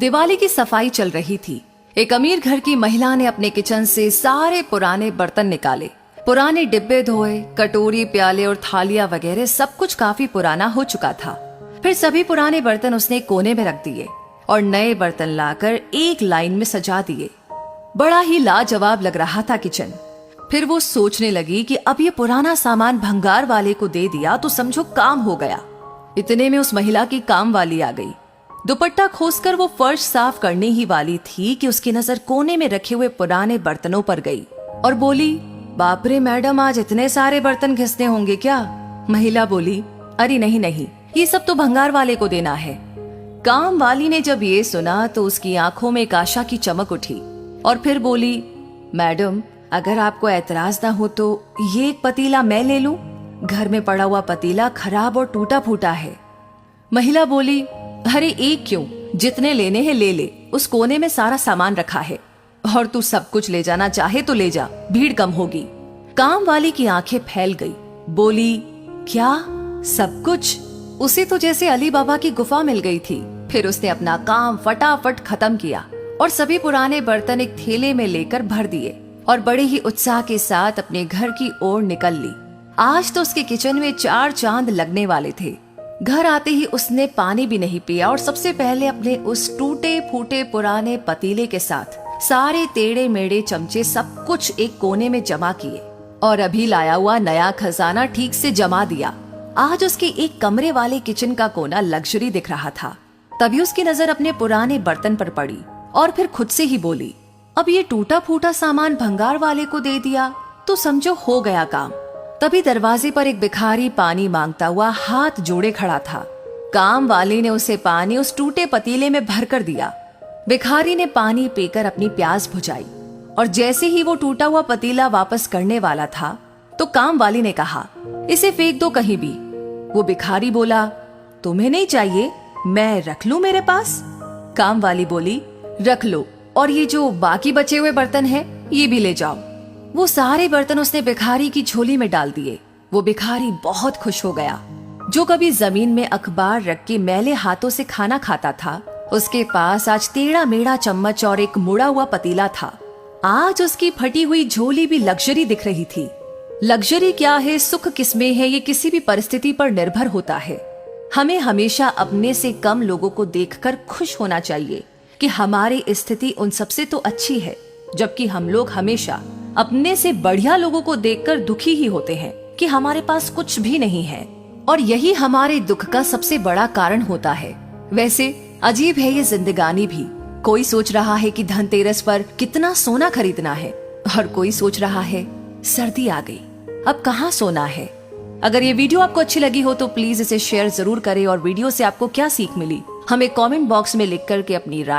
दिवाली की सफाई चल रही थी। एक अमीर घर की महिला ने अपने किचन से सारे पुराने बर्तन निकाले। पुराने डिब्बे धोए, कटोरी, प्याले और थालियां वगैरह सब कुछ काफी पुराना हो चुका था। फिर सभी पुराने बर्तन उसने कोने में रख दिए और नए बर्तन लाकर एक लाइन में सजा दिए। बड़ा ही लाजवाब लग रहा था किचन। फिर वो सोचने लगी कि अब ये पुराना सामान भंगार वाले को दे दिया तो समझो काम हो गया। इतने में उस महिला की काम वाली आ गई। दुपट्टा खोसकर वो फर्श साफ करने ही वाली थी कि उसकी नजर कोने में रखे हुए पुराने बर्तनों पर गई और बोली, बाप रे मैडम, आज इतने सारे बर्तन घिसने होंगे क्या? महिला बोली, अरे नहीं नहीं, ये सब तो भंगार वाले को देना है। काम वाली ने जब ये सुना तो उसकी आंखों में एक आशा की चमक उठी और फिर बोली, मैडम अगर आपको एतराज ना हो तो ये एक पतीला मैं ले लूं? घर में पड़ा हुआ पतीला खराब और टूटा फूटा है। महिला बोली, अरे एक क्यों, जितने लेने हैं ले ले, उस कोने में सारा सामान रखा है और तू सब कुछ ले जाना चाहे तो ले जा, भीड़ कम होगी। काम वाली की आंखें फैल गई, बोली, क्या सब कुछ? उसे तो जैसे अली बाबा की गुफा मिल गई थी। फिर उसने अपना काम फटाफट खत्म किया और सभी पुराने बर्तन एक थैले में लेकर भर दिए और बड़े ही उत्साह के साथ अपने घर की ओर निकल ली। आज तो उसके किचन में 4 चांद लगने वाले थे। घर आते ही उसने पानी भी नहीं पिया और सबसे पहले अपने उस टूटे फूटे पुराने पतीले के साथ सारे टेढ़े मेढ़े चमचे सब कुछ एक कोने में जमा किए और अभी लाया हुआ नया खजाना ठीक से जमा दिया। आज उसके एक कमरे वाले किचन का कोना लग्जरी दिख रहा था। तभी उसकी नजर अपने पुराने बर्तन पर पड़ी और फिर खुद से ही बोली, अब ये टूटा फूटा सामान भंगार वाले को दे दिया तो समझो हो गया काम। तभी दरवाजे पर एक भिखारी पानी मांगता हुआ हाथ जोड़े खड़ा था। काम वाले ने उसे पानी उस टूटे पतीले में भर कर दिया। भिखारी ने पानी पीकर अपनी प्यास बुझाई और जैसे ही वो टूटा हुआ पतीला वापस करने वाला था तो काम वाली ने कहा, इसे फेंक दो कहीं भी। वो भिखारी बोला, तुम्हें नहीं चाहिए, मैं रख लूं मेरे पास? काम वाली बोली, रख लो, और ये जो बाकी बचे हुए बर्तन हैं ये भी ले जाओ। वो सारे बर्तन उसने भिखारी की झोली में डाल दिए। वो भिखारी बहुत खुश हो गया। जो कभी जमीन में अखबार रख के मैले हाथों से खाना खाता था, उसके पास आज टेढ़ा मेढ़ा चम्मच और एक मुड़ा हुआ पतीला था। आज उसकी फटी हुई झोली भी लग्जरी दिख रही थी। लग्जरी क्या है, सुख किसमें है, ये किसी भी परिस्थिति पर निर्भर होता है। हमें हमेशा अपने से कम लोगों को देखकर खुश होना चाहिए कि हमारी स्थिति उन सबसे तो अच्छी है, जबकि हम लोग हमेशा अपने से बढ़िया लोगों को देखकर दुखी ही होते हैं कि हमारे पास कुछ भी नहीं है और यही हमारे दुख का सबसे बड़ा कारण होता है। वैसे अजीब है ये जिंदगानी भी। कोई सोच रहा है कि धनतेरस पर कितना सोना खरीदना है और कोई सोच रहा है सर्दी आ गई, अब कहाँ सोना है। अगर ये वीडियो आपको अच्छी लगी हो तो प्लीज इसे शेयर जरूर करें और वीडियो से आपको क्या सीख मिली हमें कमेंट बॉक्स में लिख करके अपनी राय